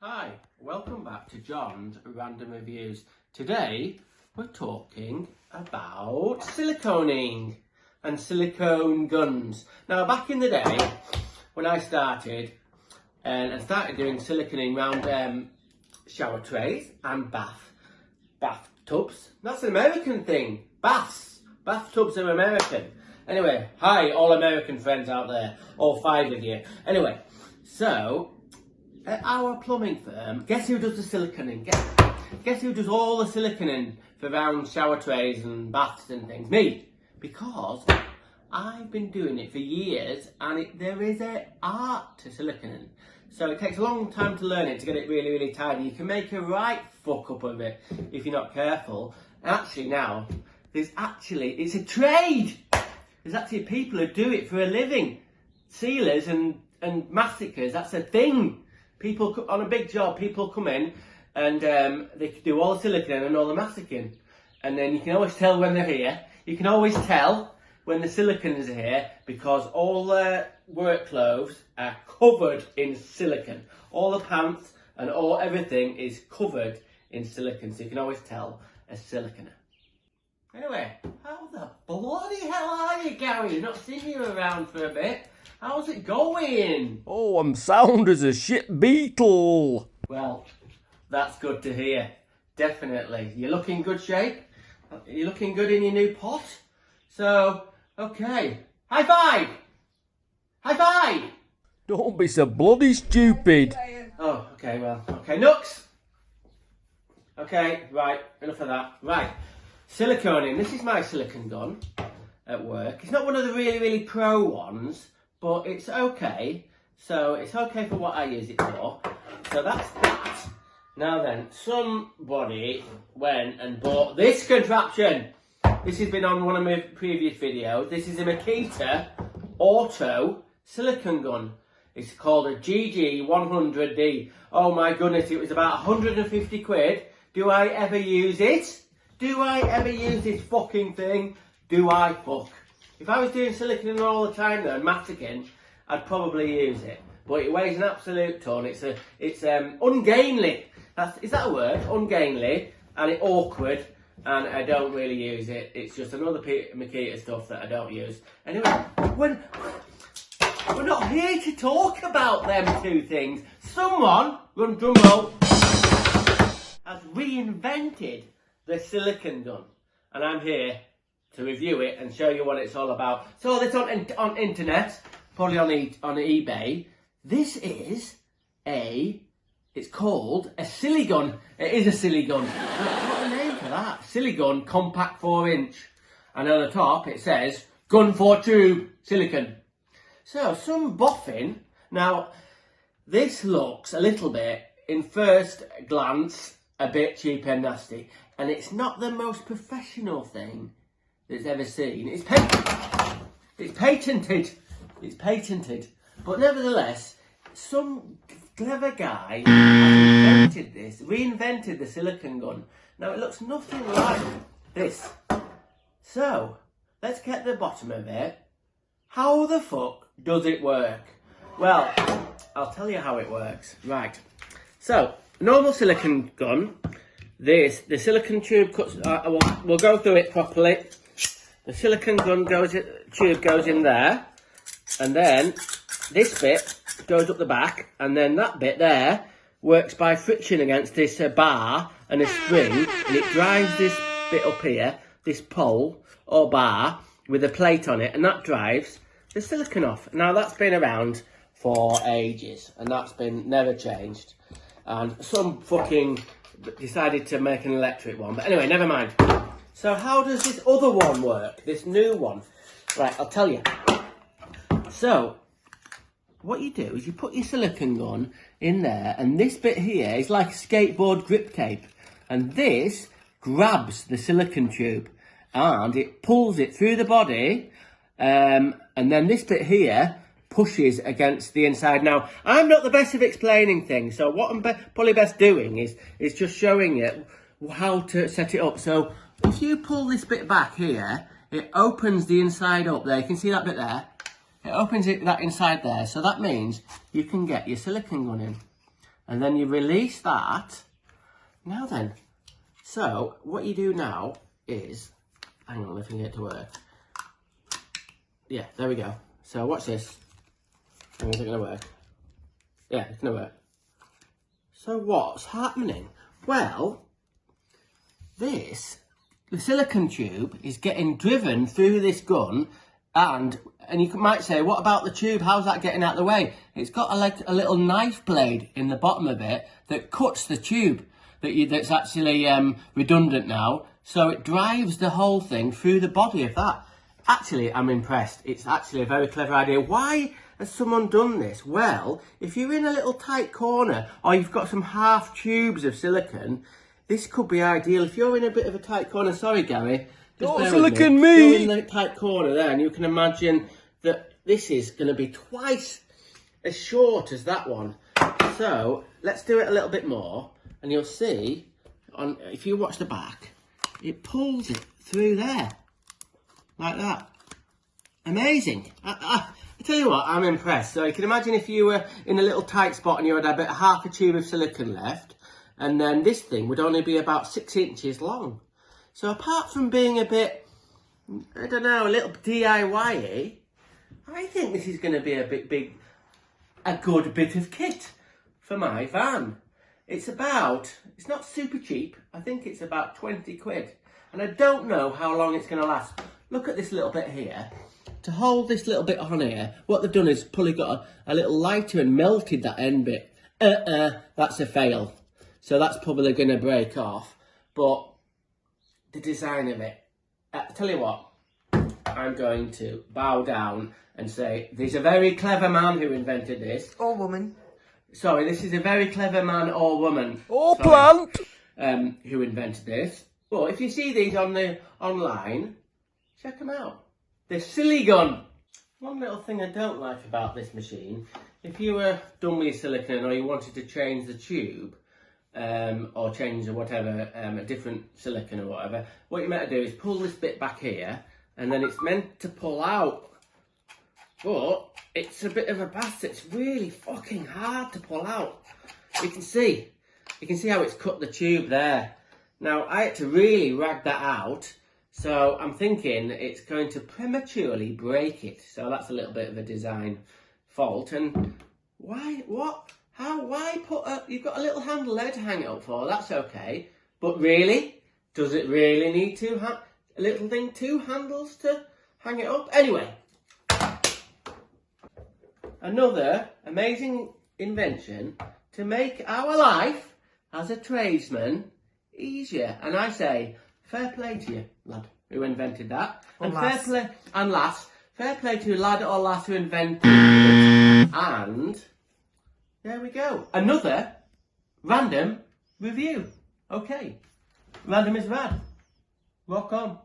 Hi, welcome back to John's Random Reviews. Today we're talking about siliconing and silicone guns. Now back in the day when I started doing siliconing around shower trays and bathtubs. That's an American thing. Bathtubs are American. Anyway, hi all American friends out there, all 5 of you. Anyway, so at our plumbing firm, guess who does the siliconing? Guess who does all the siliconing for round shower trays and baths and things? Me. Because I've been doing it for years and there is an art to siliconing. So it takes a long time to learn it, to get it really, really tidy. You can make a right fuck up of it if you're not careful. And actually now, it's a trade. There's actually people who do it for a living. Sealers and massacres, that's a thing. People on a big job, people come in and they do all the silicone and all the masticing, and then you can always tell when they're here. You can always tell when the silicone is here because all the work clothes are covered in silicone. All the pants and everything is covered in silicone, so you can always tell a siliconer. Anyway, how the bloody hell are you, Gary? Not seen you around for a bit. How's it going? Oh, I'm sound as a shit beetle. Well, that's good to hear. Definitely. You look in good shape. You're looking good in your new pot. So, okay. High five! High five! Don't be so bloody stupid. Oh, okay, well, okay. Nooks! Okay, right, enough of that. Right, siliconing. This is my silicone gun at work. It's not one of the really, really pro ones, but it's okay. So it's okay for what I use it for. So that's that. Now then, somebody went and bought this contraption. This has been on one of my previous videos. This is a Makita Auto silicone gun. It's called a GG100D. Oh my goodness, it was about 150 quid. Do I ever use it? Do I ever use this fucking thing? Do I fuck? If I was doing siliconing all the time though, and masticing, I'd probably use it. But it weighs an absolute ton. It's ungainly. Is that a word? Ungainly, and it's awkward, and I don't really use it. It's just another Makita stuff that I don't use. Anyway, we're not here to talk about them two things. Someone, run drum roll, has reinvented the silicone gun, and I'm here to review it and show you what it's all about. So it's on internet, probably on eBay. This is it's called a siligun. It is a siligun. What a name for that? Siligun compact 4-inch. And on the top it says gun for tube silicone. So some boffin. Now this looks a little bit, in first glance, a bit cheap and nasty. And it's not the most professional thing that's ever seen. It's patented. It's patented. But nevertheless, some clever guy has reinvented the silicone gun. Now it looks nothing like this. So, let's get to the bottom of it. How the fuck does it work? Well, I'll tell you how it works. Right. So, normal silicone gun. The silicone tube cuts. We'll go through it properly. The silicone gun tube goes in there, and then this bit goes up the back, and then that bit there works by friction against this bar and a spring, and it drives this bit up here, this pole or bar with a plate on it, and that drives the silicone off. Now that's been around for ages, and that's been never changed. And some fucking decided to make an electric one, but anyway, never mind. So how does this other one work? This new one? Right, I'll tell you. So, what you do is you put your silicone gun in there, and this bit here is like skateboard grip tape. And this grabs the silicone tube, and it pulls it through the body, and then this bit here pushes against the inside. Now, I'm not the best of explaining things, so what I'm probably best doing is just showing you how to set it up. So, if you pull this bit back here, it opens the inside up there. You can see that bit there. It opens that inside there. So that means you can get your silicone gun in. and then you release that. Now then, so what you do now is, hang on, if I can get it to work. Yeah, there we go. So watch this. Is it going to work? Yeah, it's going to work. So what's happening? Well, the silicone tube is getting driven through this gun, and you might say, what about the tube? How's that getting out of the way? It's got a little knife blade in the bottom of it that cuts the tube that's actually redundant now. So it drives the whole thing through the body of that. Actually, I'm impressed. It's actually a very clever idea. Why has someone done this? Well, if you're in a little tight corner or you've got some half tubes of silicone, this could be ideal. If you're in a bit of a tight corner, sorry Gary, just bear with silicone me. me! You're in the tight corner there, and you can imagine that this is going to be twice as short as that one. So let's do it a little bit more, and you'll see, if you watch the back, it pulls it through there, like that. Amazing. I tell you what, I'm impressed. So you can imagine if you were in a little tight spot and you had about half a tube of silicone left, and then this thing would only be about 6 inches long. So apart from being a bit, I don't know, a little DIY-y, I think this is going to be a good bit of kit for my van. It's not super cheap. I think it's about 20 quid. And I don't know how long it's going to last. Look at this little bit here. To hold this little bit on here, what they've done is probably got a little lighter and melted that end bit. That's a fail. So that's probably going to break off. But the design of it, tell you what, I'm going to bow down and say, there's a very clever man who invented this. Or woman. Sorry, this is a very clever man or woman. Or plant! Who invented this. But if you see these online, check them out. The Siligun. One little thing I don't like about this machine, if you were done with your silicone or you wanted to change the tube, or change or whatever, a different silicone or whatever, what you meant to do is pull this bit back here, and then it's meant to pull out. But it's a bit of a bastard. It's really fucking hard to pull out. You can see how it's cut the tube there. Now, I had to really rag that out. So I'm thinking it's going to prematurely break it. So that's a little bit of a design fault. And why you've got a little handle there to hang it up for, that's okay. But really, does it really need a little thing, 2 handles to hang it up? Anyway, another amazing invention to make our life as a tradesman easier. And I say, fair play to you, lad, who invented that. Or and lass. Fair play to lad or lass who invented it. And there we go. Another random review. Okay. Random is rad. Rock on.